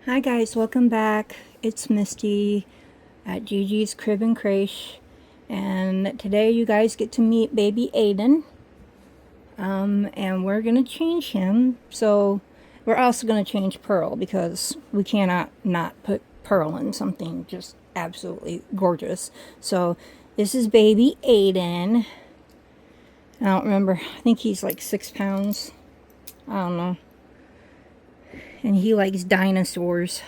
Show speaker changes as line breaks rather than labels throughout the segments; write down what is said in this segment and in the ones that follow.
Hi guys, welcome back. It's Misty at Gigi's Crib and Creche, and today you guys get to meet baby Aiden. And we're gonna change him. So we're also gonna change Pearl because we cannot not put Pearl in something just absolutely gorgeous. So this is baby Aiden. I don't remember. I think he's like 6 pounds. I don't know. And he likes dinosaurs.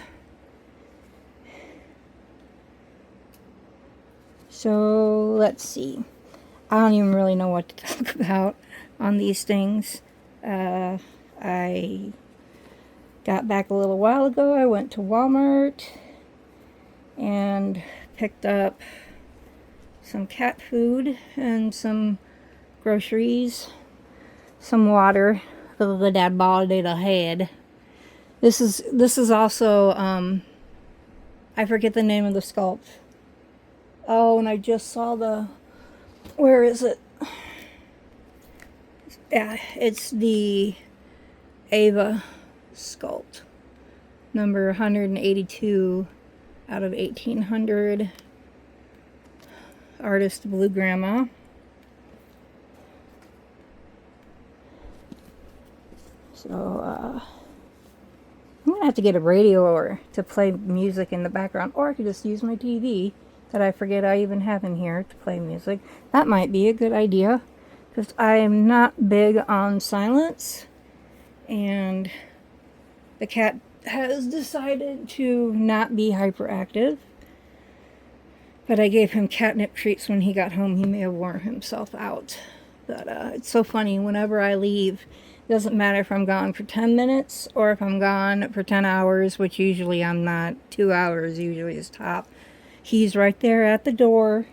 So let's see. I don't even really know what to talk about on these things. I got back a little while ago. I went to Walmart and picked up some cat food and some groceries, some water for the dad body to head. This is also I forget the name of the sculpt. Oh, and I just saw the, where is it? Yeah, it's the Ava sculpt, number 182 out of 1800, artist Blue Grandma. So I'm gonna have to get a radio or to play music in the background, or I could just use my TV that I forget I even have in here to play music. That might be a good idea, because I am not big on silence, and the cat has decided to not be hyperactive. But I gave him catnip treats when he got home. He may have worn himself out. But it's so funny, whenever I leave, it doesn't matter if I'm gone for 10 minutes or if I'm gone for 10 hours, which usually I'm not. 2 hours usually is top. He's right there at the door,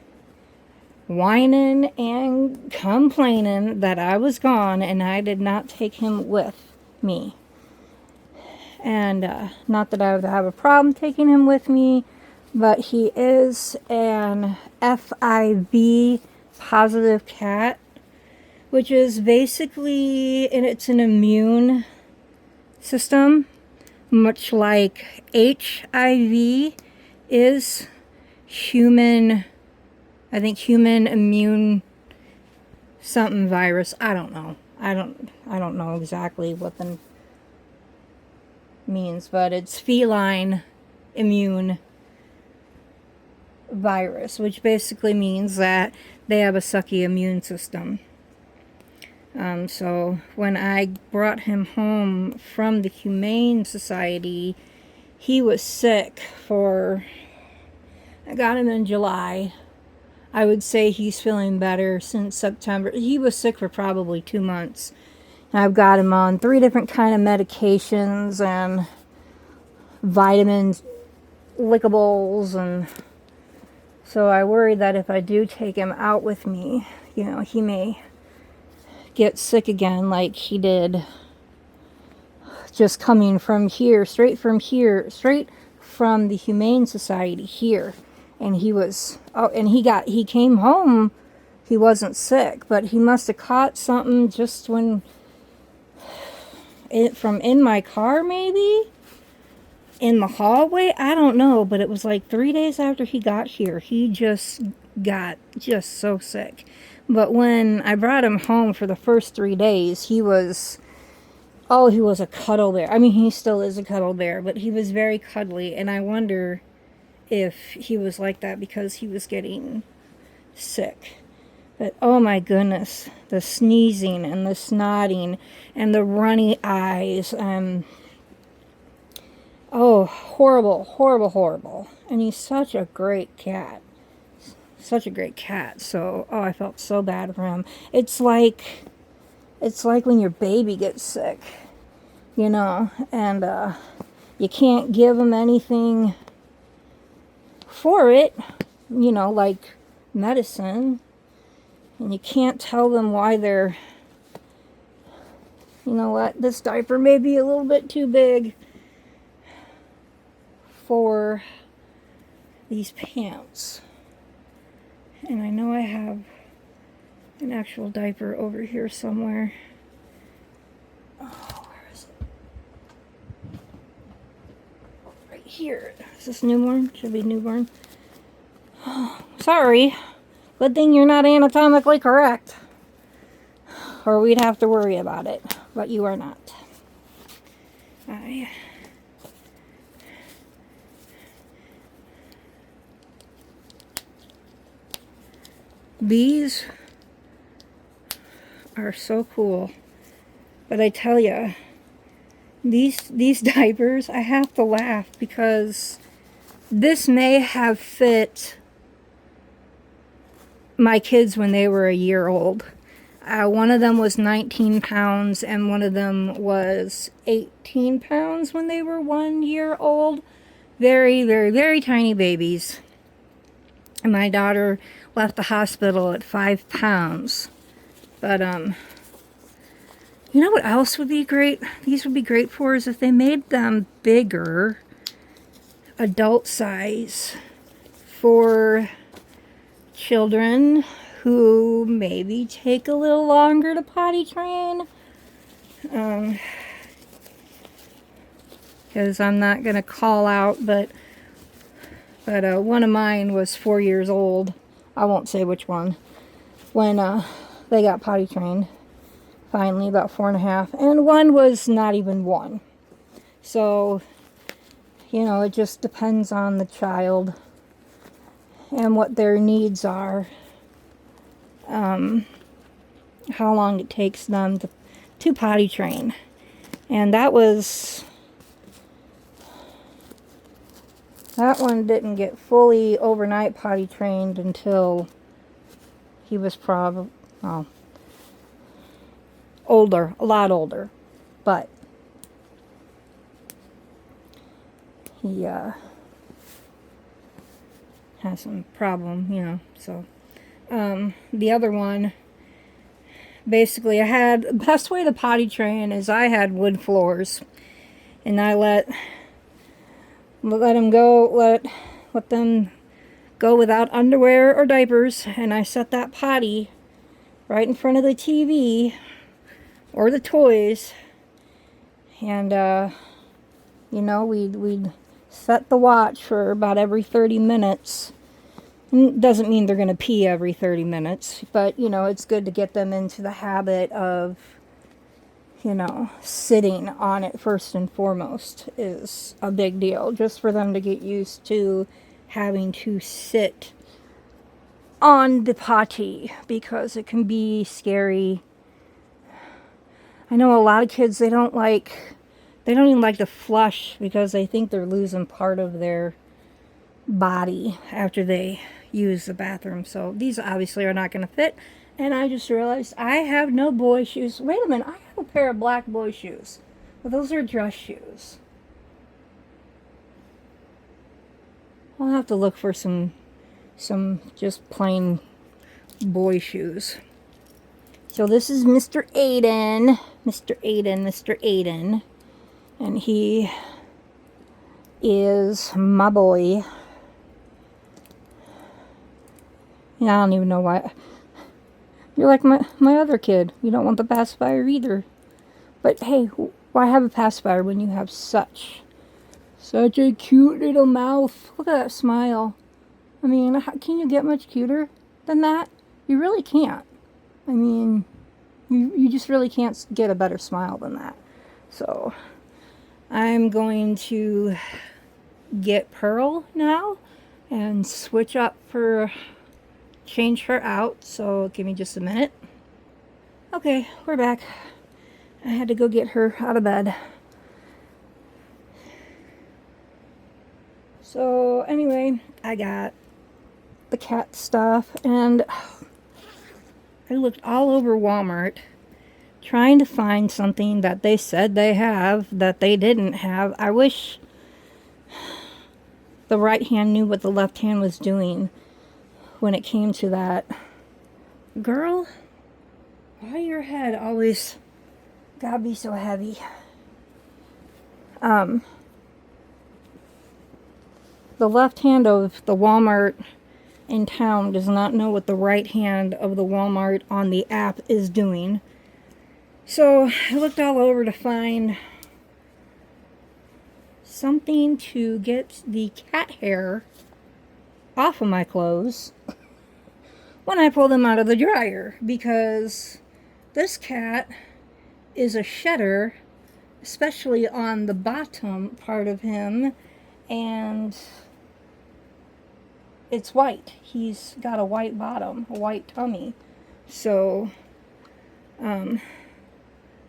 whining and complaining that I was gone and I did not take him with me. And not that I would have a problem taking him with me, but he is an FIV positive cat, which is basically, and it's an immune system, much like HIV is human, I think human immune something virus. I don't know. I don't know exactly what the means, but it's feline immune virus, which basically means that they have a sucky immune system. So when I brought him home from the Humane Society, he was sick for, I got him in July. I would say he's feeling better since September. He was sick for probably 2 months. I've got him on 3 different kind of medications and vitamins, lickables, and so I worry that if I do take him out with me, you know, he may get sick again like he did just coming from here, straight from the Humane Society here. And he was, oh, and he came home, he wasn't sick, but he must have caught something just when, from in my car maybe? In the hallway? I don't know, but it was like 3 days after he got here. He just got just so sick. But when I brought him home for the first 3 days, he was, oh, he was a cuddle bear. I mean, he still is a cuddle bear, but he was very cuddly, and I wonder if he was like that because he was getting sick. But oh my goodness, the sneezing and the snotting and the runny eyes, oh, horrible, horrible, horrible. And he's such a great cat. Such a great cat. So, oh, I felt so bad for him. It's like when your baby gets sick, you know, and you can't give them anything for it, you know, like medicine. And you can't tell them why they're, you know what, this diaper may be a little bit too big for these pants. And I know I have an actual diaper over here somewhere. Oh, where is it? here. Is this newborn? Should be newborn. Sorry. Good thing you're not anatomically correct. Or we'd have to worry about it. But you are not. These are so cool. But I tell you, these diapers, I have to laugh because this may have fit my kids when they were a year old. One of them was 19 pounds and one of them was 18 pounds when they were 1 year old. Very, very, very tiny babies. And my daughter left the hospital at 5 pounds. But, you know what else would be great? These would be great for is if they made them bigger, adult size, for children who maybe take a little longer to potty train. Because I'm not going to call out, but one of mine was 4 years old. I won't say which one. When they got potty trained. Finally, about 4.5. And one was not even 1. So, you know, it just depends on the child and what their needs are. How long it takes them to potty train. And that one didn't get fully overnight potty trained until he was probably, well, older, a lot older. But he has some problem, you know, so. The other one, basically the best way to potty train is I had wood floors. And I let them go, let them go without underwear or diapers. And I set that potty right in front of the TV or the toys. And, you know, we'd set the watch for about every 30 minutes. Doesn't mean they're going to pee every 30 minutes, but, you know, it's good to get them into the habit of, you know, sitting on it first and foremost is a big deal. Just for them to get used to having to sit on the potty, because it can be scary. I know a lot of kids, they don't even like to flush because they think they're losing part of their body after they use the bathroom. So these obviously are not going to fit. And I just realized I have no boy shoes. Wait a minute, I have a pair of black boy shoes. But those are dress shoes. I'll have to look for some just plain boy shoes. So this is Mr. Aiden. Mr. Aiden. And he is my boy. Yeah, I don't even know why. You're like my other kid. You don't want the pacifier either. But hey, why have a pacifier when you have such a cute little mouth? Look at that smile. I mean, can you get much cuter than that? You really can't. I mean, you just really can't get a better smile than that. So, I'm going to get Pearl now and switch up change her out. So, give me just a minute. Okay, we're back. I had to go get her out of bed. So, anyway, I got the cat stuff, and I looked all over Walmart trying to find something that they said they have that they didn't have. I wish the right hand knew what the left hand was doing when it came to that. Girl, why your head always gotta be so heavy? The left hand of the Walmart in town does not know what the right hand of the Walmart on the app is doing. So I looked all over to find something to get the cat hair off of my clothes when I pull them out of the dryer, because this cat is a shedder, especially on the bottom part of him, and it's white. He's got a white bottom, a white tummy. So,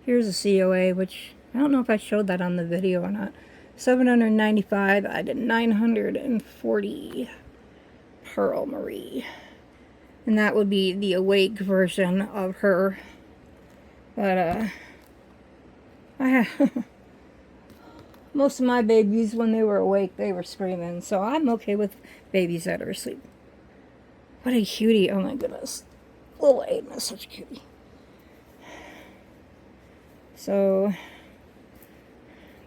here's a COA, which I don't know if I showed that on the video or not. 795, I did 940 Pearl Marie. And that would be the awake version of her. But, most of my babies, when they were awake, they were screaming. So I'm okay with babies that are asleep. What a cutie. Oh my goodness. Little Aiden is such a cutie. So,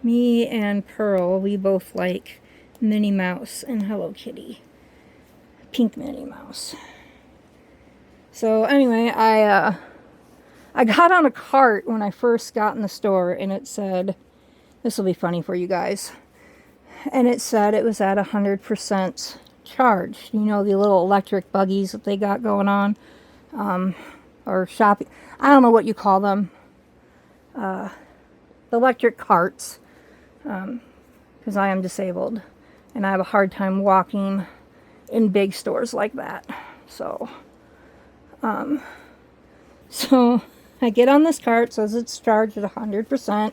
me and Pearl, we both like Minnie Mouse and Hello Kitty. Pink Minnie Mouse. So anyway, I got on a cart when I first got in the store, and it said, this will be funny for you guys, and it said it was at 100% charge. You know, the little electric buggies that they got going on, or shopping, I don't know what you call them, the electric carts, because I am disabled, and I have a hard time walking in big stores like that. So I get on this cart, says it's charged at 100%.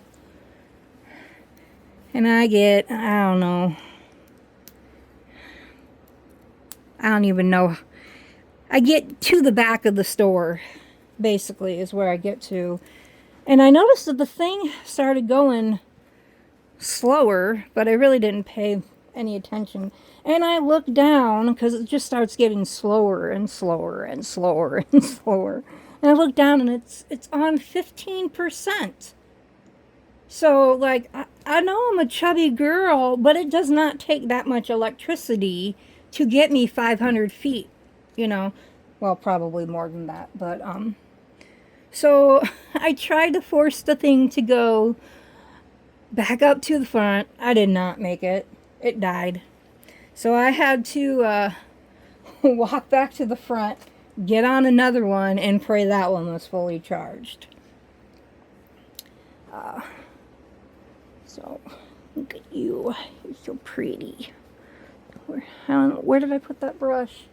And I get, I don't know. I don't even know. I get to the back of the store, basically, is where I get to. And I noticed that the thing started going slower, but I really didn't pay any attention. And I looked down, because it just starts getting slower and slower and slower and slower. And I look down, and it's on 15%. So, like, I know I'm a chubby girl, but it does not take that much electricity to get me 500 feet, you know. Well, probably more than that, but, so I tried to force the thing to go back up to the front. I did not make it. It died. So I had to, walk back to the front, get on another one, and pray that one was fully charged. So, look at you. You're so pretty. I don't know, where did I put that brush?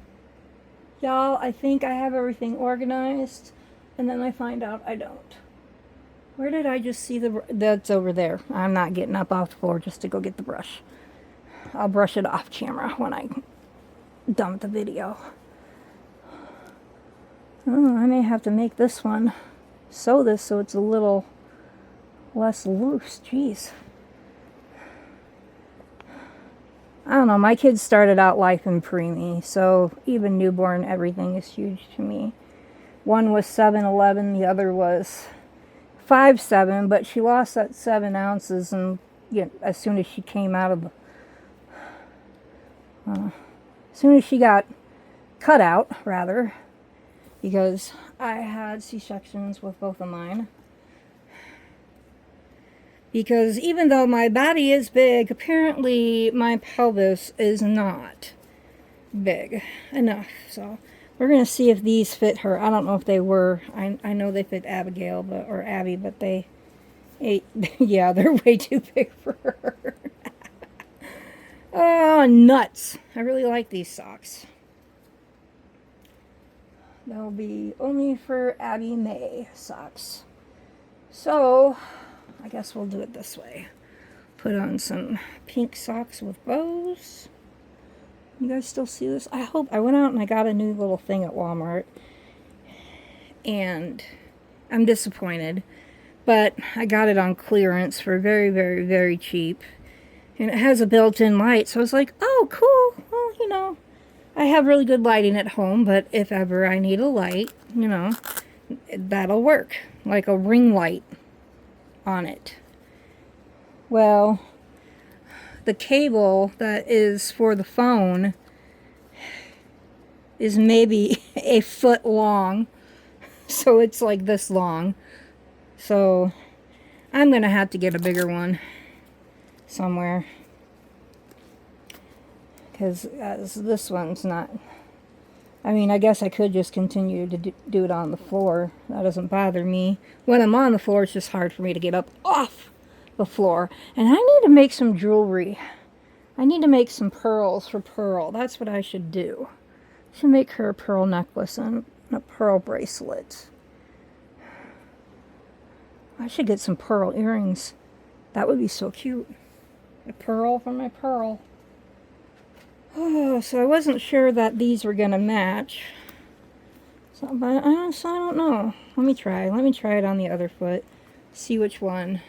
Y'all, I think I have everything organized, and then I find out I don't. Where did I just see that's over there. I'm not getting up off the floor just to go get the brush. I'll brush it off camera when I'm done with the video. Oh, I may have to make this one, sew this so it's a little less loose. Jeez. I don't know, my kids started out life in preemie, so even newborn, everything is huge to me. One was 7'11", the other was 5'7", but she lost that 7 ounces, and as soon as she came out of as soon as she got cut out, rather, because I had C-sections with both of mine. Because even though my body is big, apparently my pelvis is not big enough. So we're going to see if these fit her. I don't know if they were. I know they fit Abigail, or Abby, but yeah, they're way too big for her. Oh, nuts. I really like these socks. They'll be only for Abby May socks. So I guess we'll do it this way. Put on some pink socks with bows. You guys still see this? I hope. I went out and I got a new little thing at Walmart, and I'm disappointed, but I got it on clearance for very, very, very cheap, and it has a built-in light, so I was like, oh, cool. Well, you know, I have really good lighting at home, but if ever I need a light, you know, that'll work, like a ring light on it. Well, the cable that is for the phone is maybe a foot long, so it's like this long. So I'm gonna have to get a bigger one somewhere, because this one's not. I mean, I guess I could just continue to do it on the floor. That doesn't bother me. When I'm on the floor, it's just hard for me to get up off the floor. And I need to make some jewelry. I need to make some pearls for Pearl. That's what I should do. I should make her a pearl necklace and a pearl bracelet. I should get some pearl earrings. That would be so cute. A pearl for my Pearl. Oh, so I wasn't sure that these were going to match. So, but I don't know. Let me try. Let me try it on the other foot. See which one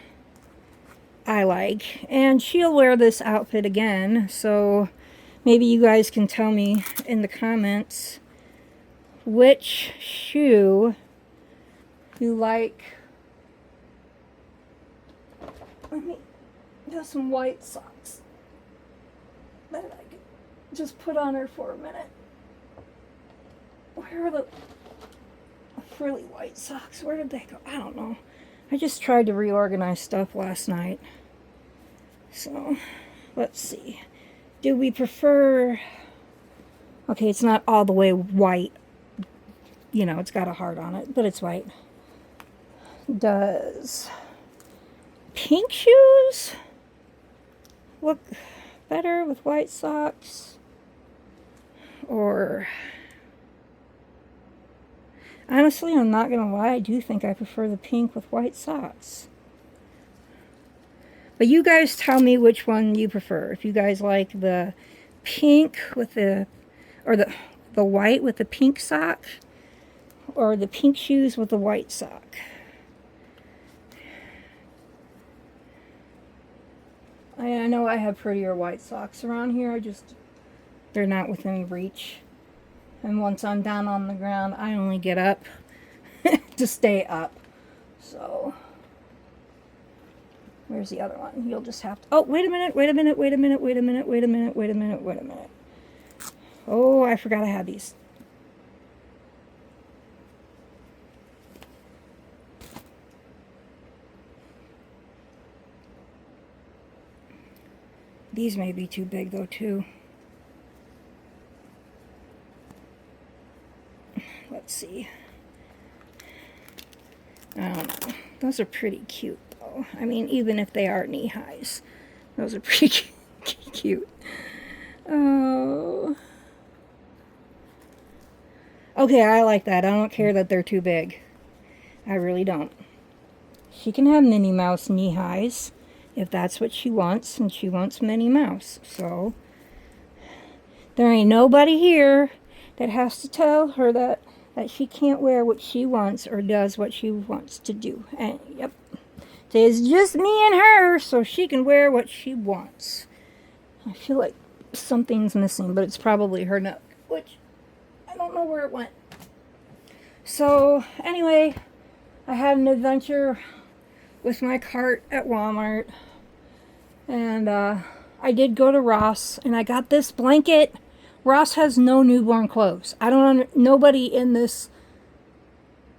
I like. And she'll wear this outfit again. So maybe you guys can tell me in the comments which shoe you like. Let me do some white socks that I could just put on her for a minute. Where are the frilly white socks? Where did they go? I don't know. I just tried to reorganize stuff last night. So, let's see. Do we prefer... Okay, it's not all the way white. You know, it's got a heart on it, but it's white. Does pink shoes look better with white socks? Or... Honestly, I'm not going to lie, I do think I prefer the pink with white socks. But you guys tell me which one you prefer. If you guys like the pink with the... Or the white with the pink sock. Or the pink shoes with the white sock. I know I have prettier white socks around here. They're not within reach. And once I'm down on the ground, I only get up to stay up. So, where's the other one? You'll just have to... Oh, wait a minute, wait a minute, wait a minute, wait a minute, wait a minute, wait a minute, wait a minute. Oh, I forgot I had these. These may be too big, though, too. Let's see. I don't know. Those are pretty cute, though. I mean, even if they are knee highs, those are pretty cute. Oh. Okay, I like that. I don't care that they're too big. I really don't. She can have Minnie Mouse knee highs if that's what she wants, and she wants Minnie Mouse. So, there ain't nobody here that has to tell her that she can't wear what she wants or does what she wants to do. And, yep. It's just me and her, so she can wear what she wants. I feel like something's missing, but it's probably her nut, which I don't know where it went. So, anyway, I had an adventure with my cart at Walmart. And I did go to Ross, and I got this blanket. Ross has no newborn clothes. Nobody in this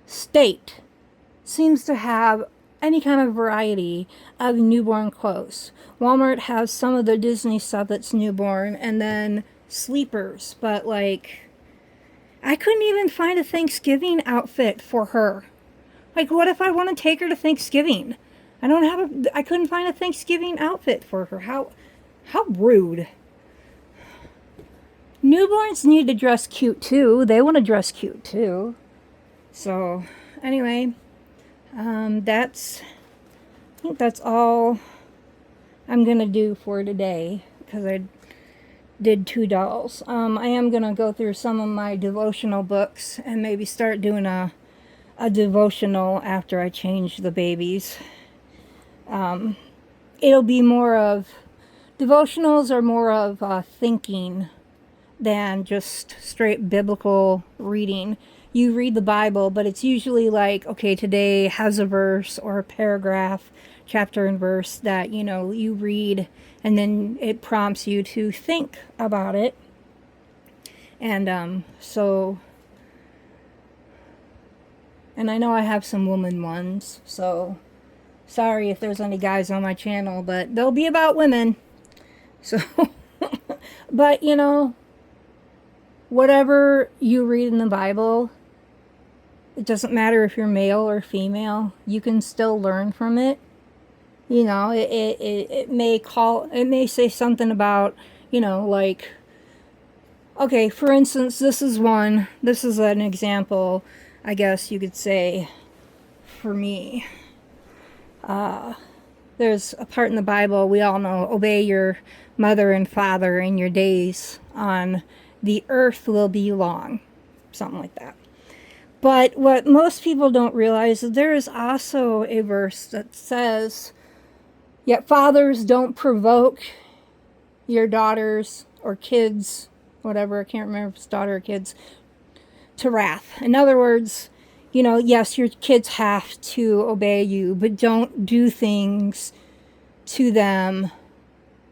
state seems to have any kind of variety of newborn clothes. Walmart has some of the Disney stuff that's newborn, and then sleepers. But, like, I couldn't even find a Thanksgiving outfit for her. Like, what if I want to take her to Thanksgiving? I couldn't find a Thanksgiving outfit for her. How rude. Newborns need to dress cute too. They want to dress cute too. So, anyway, I think that's all I'm going to do for today, because I did 2 dolls. I am going to go through some of my devotional books and maybe start doing a devotional after I change the babies. It'll be more of... Devotionals are more of thinking than just straight biblical reading. You read the Bible, but it's usually like, okay, today has a verse or a paragraph, chapter and verse that, you know, you read, and then it prompts you to think about it. And and I know I have some woman ones, so sorry if there's any guys on my channel, but they'll be about women. So, But, you know, whatever you read in the Bible, it doesn't matter if you're male or female, you can still learn from it. You know, it may say something about, you know, like, okay, for instance, this is an example, I guess you could say, for me. There's a part in the Bible we all know, obey your mother and father, and your days on the earth will be long. Something like that. But what most people don't realize is there is also a verse that says, yet fathers, don't provoke your daughters or kids, whatever, I can't remember if it's daughter or kids, to wrath. In other words, you know, yes, your kids have to obey you, but don't do things to them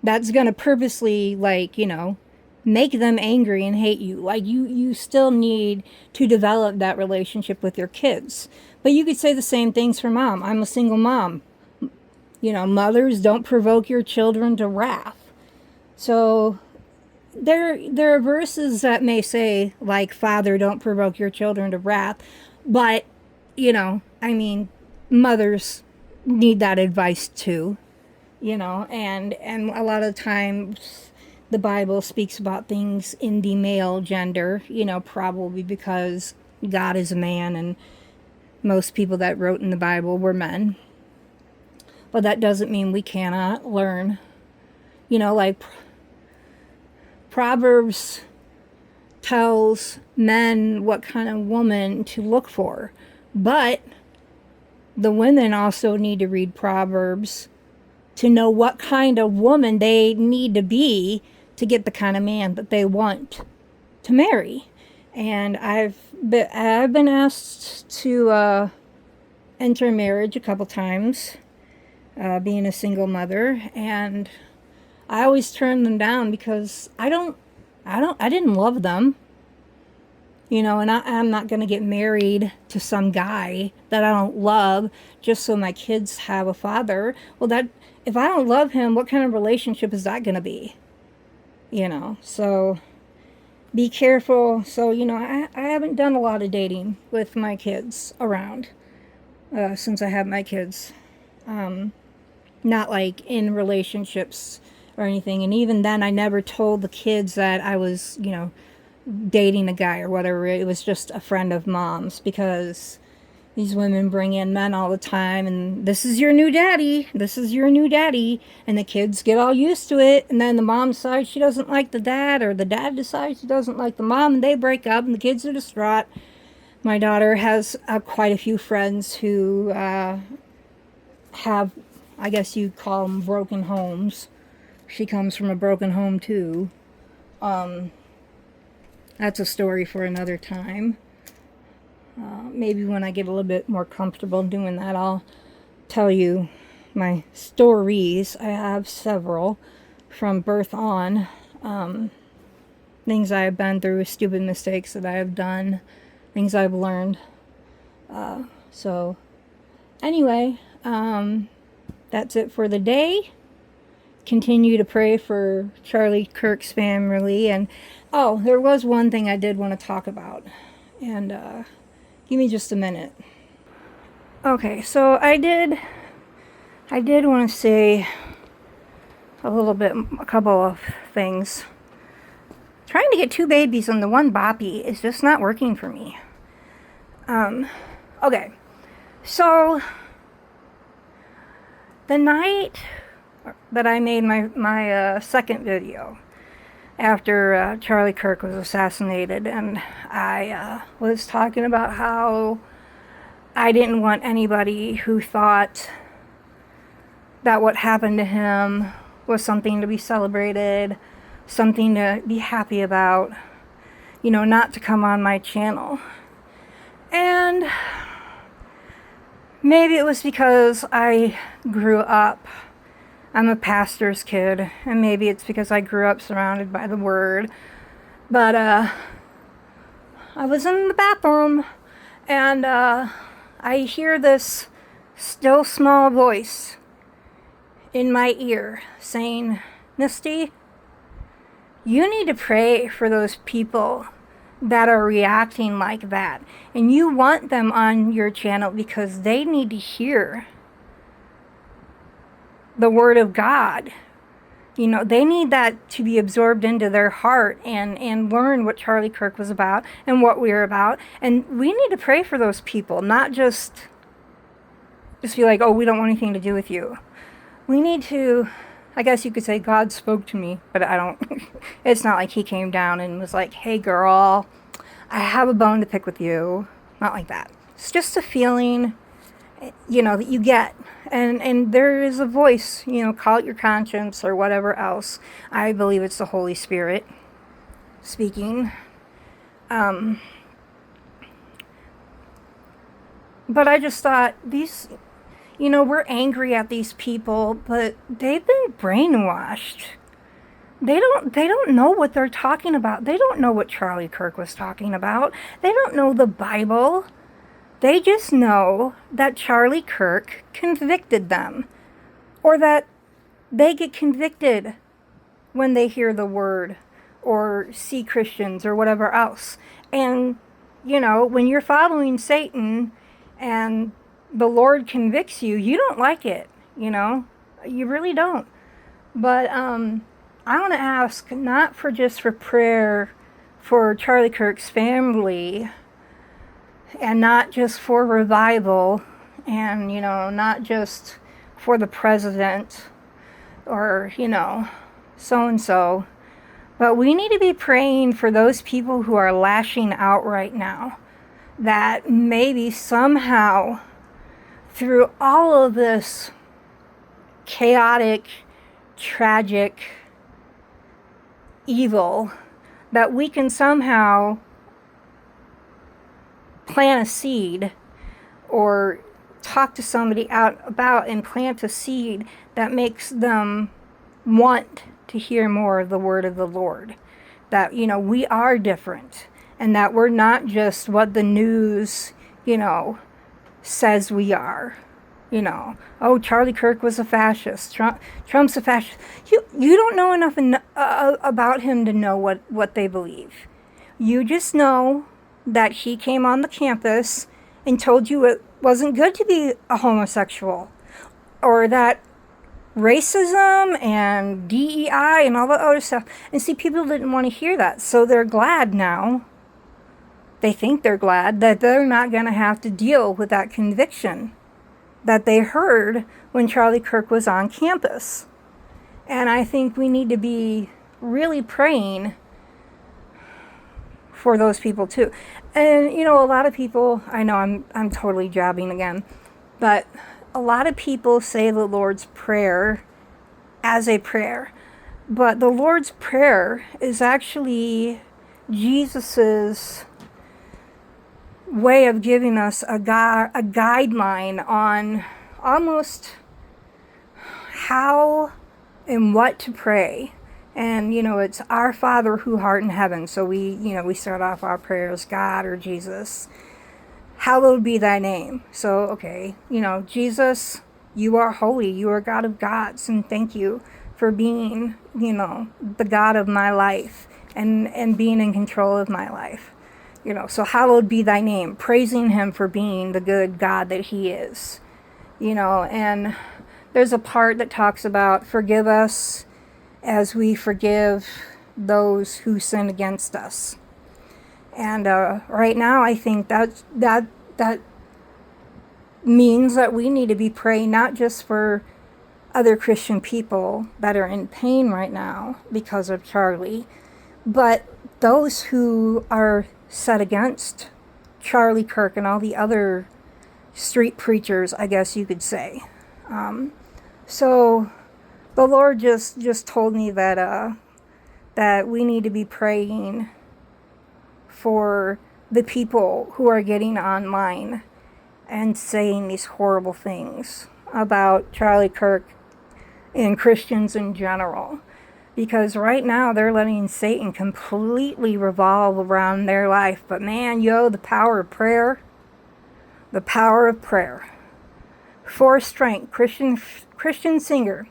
that's going to purposely, like, you know, make them angry and hate you. Like, you still need to develop that relationship with your kids. But you could say the same things for mom. I'm a single mom. You know, mothers, don't provoke your children to wrath. So there are verses that may say, like, father, don't provoke your children to wrath. But, you know, I mean, mothers need that advice too. You know, and a lot of times the Bible speaks about things in the male gender, you know, probably because God is a man and most people that wrote in the Bible were men. But that doesn't mean we cannot learn. You know, like Proverbs tells men what kind of woman to look for. But the women also need to read Proverbs to know what kind of woman they need to be to get the kind of man that they want to marry. And I've been asked to enter marriage a couple times, being a single mother, and I always turn them down because I didn't love them. You know, and I'm not going to get married to some guy that I don't love just so my kids have a father. Well, if I don't love him, what kind of relationship is that going to be? You know, so be careful. So, you know, I haven't done a lot of dating with my kids around since I have my kids. Not like in relationships or anything. And even then, I never told the kids that I was, you know, dating a guy or whatever. It was just a friend of mom's, because these women bring in men all the time and this is your new daddy, and the kids get all used to it, and then the mom decides she doesn't like the dad, or the dad decides he doesn't like the mom, and they break up and the kids are distraught. My daughter has quite a few friends who have, I guess you'd call them, broken homes. She comes from a broken home too. That's a story for another time. Maybe when I get a little bit more comfortable doing that, I'll tell you my stories. I have several from birth on. Things I have been through, stupid mistakes that I have done, things I've learned. So anyway, that's it for the day. Continue to pray for Charlie Kirk's family. And oh, there was one thing I did want to talk about, and give me just a minute. Okay, so I did want to say a couple of things. Trying to get two babies on the one boppy is just not working for me. Okay, so the night that I made my second video after Charlie Kirk was assassinated, and I was talking about how I didn't want anybody who thought that what happened to him was something to be celebrated, something to be happy about, you know, not to come on my channel. And maybe it was because I grew up, I'm a pastor's kid, and maybe it's because I grew up surrounded by the word. But I was in the bathroom, and I hear this still small voice in my ear saying, "Misty, You need to pray for those people that are reacting like that. And you want them on your channel because they need to hear the word of God. You know, they need that to be absorbed into their heart and learn what Charlie Kirk was about and what we're about. And we need to pray for those people, not just be like, oh, we don't want anything to do with you. We need to, I guess you could say God spoke to me, but I don't, it's not like he came down and was like, hey girl, I have a bone to pick with you. Not like that. It's just a feeling, you know, that you get. And there is a voice, you know, call it your conscience or whatever else. I believe it's the Holy Spirit speaking. But I just thought, these, you know, we're angry at these people, but they've been brainwashed. They don't know what they're talking about. They don't know what Charlie Kirk was talking about. They don't know the Bible. They just know that Charlie Kirk convicted them, or that they get convicted when they hear the word or see Christians or whatever else. And, you know, when you're following Satan and the Lord convicts you, you don't like it, you know, you really don't. But I want to ask, not for just for prayer for Charlie Kirk's family, and not just for revival, and, you know, not just for the president or, you know, so-and-so, but we need to be praying for those people who are lashing out right now, that maybe somehow through all of this chaotic, tragic evil, that we can somehow plant a seed or talk to somebody out about and plant a seed that makes them want to hear more of the word of the Lord. That, you know, we are different, and that we're not just what the news, you know, says we are. You know, oh, Charlie Kirk was a fascist. Trump's a fascist. You don't know enough about him to know what they believe. You just know that he came on the campus and told you it wasn't good to be a homosexual, or that racism and DEI and all that other stuff. And see, people didn't want to hear that, so they're glad now. They think they're glad that they're not going to have to deal with that conviction that they heard when Charlie Kirk was on campus. And I think we need to be really praying for those people too. And, you know, a lot of people, I know I'm totally jabbing again, but a lot of people say the Lord's Prayer as a prayer. But the Lord's Prayer is actually Jesus's way of giving us a guideline on almost how and what to pray. And, you know, it's our Father who art in heaven. So we start off our prayers, God or Jesus, hallowed be thy name. So, okay, you know, Jesus, you are holy. You are God of gods. And thank you for being, you know, the God of my life and being in control of my life. You know, so hallowed be thy name, praising him for being the good God that he is. You know, and there's a part that talks about forgive us as we forgive those who sin against us. And right now, I think that means that we need to be praying not just for other Christian people that are in pain right now because of Charlie, but those who are set against Charlie Kirk and all the other street preachers, I guess you could say. So the Lord just told me that that we need to be praying for the people who are getting online and saying these horrible things about Charlie Kirk and Christians in general. Because right now they're letting Satan completely revolve around their life. But man, the power of prayer. The power of prayer. For strength, Christian singer,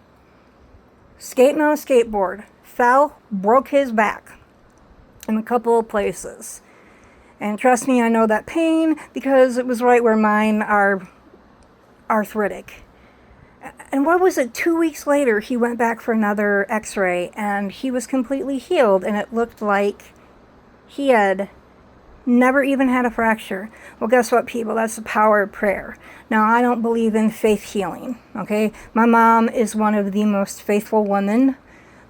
skating on a skateboard, fell, broke his back in a couple of places. And trust me, I know that pain because it was right where mine are arthritic. And what was it, 2 weeks later, he went back for another x-ray and he was completely healed, and it looked like he had never even had a fracture. Well, guess what, people? That's the power of prayer. Now, I don't believe in faith healing, okay? My mom is one of the most faithful women.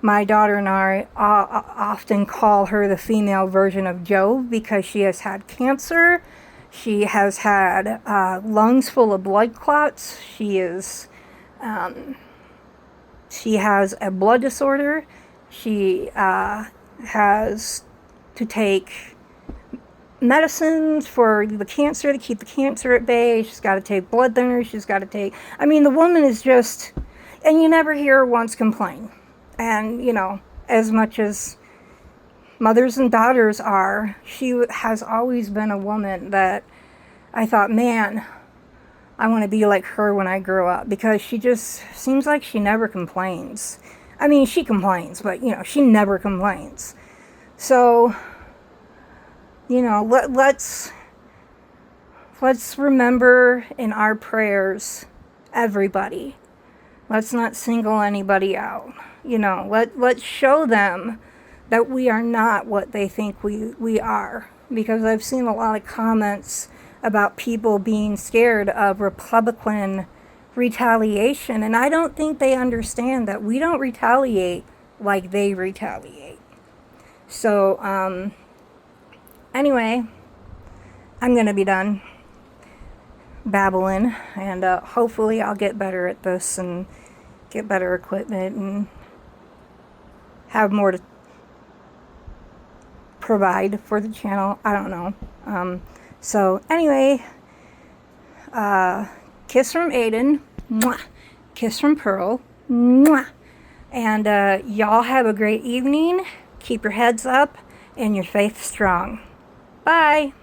My daughter and I often call her the female version of Job because she has had cancer. She has had lungs full of blood clots. She has a blood disorder. She has to take medicines for the cancer to keep the cancer at bay. She's got to take blood thinners. She's got to take... I mean, the woman is just... And you never hear her once complain. And, you know, as much as mothers and daughters are, she has always been a woman that I thought, man, I want to be like her when I grow up, because she just seems like she never complains. I mean, she complains, but, you know, she never complains. So, you know, let's remember in our prayers everybody. Let's not single anybody out. You know, let's show them that we are not what they think we are. Because I've seen a lot of comments about people being scared of Republican retaliation. And I don't think they understand that we don't retaliate like they retaliate. So, anyway, I'm going to be done babbling. And hopefully I'll get better at this and get better equipment and have more to provide for the channel. I don't know. So anyway, kiss from Aiden, mwah, kiss from Pearl, mwah, and y'all have a great evening. Keep your heads up and your faith strong. Bye.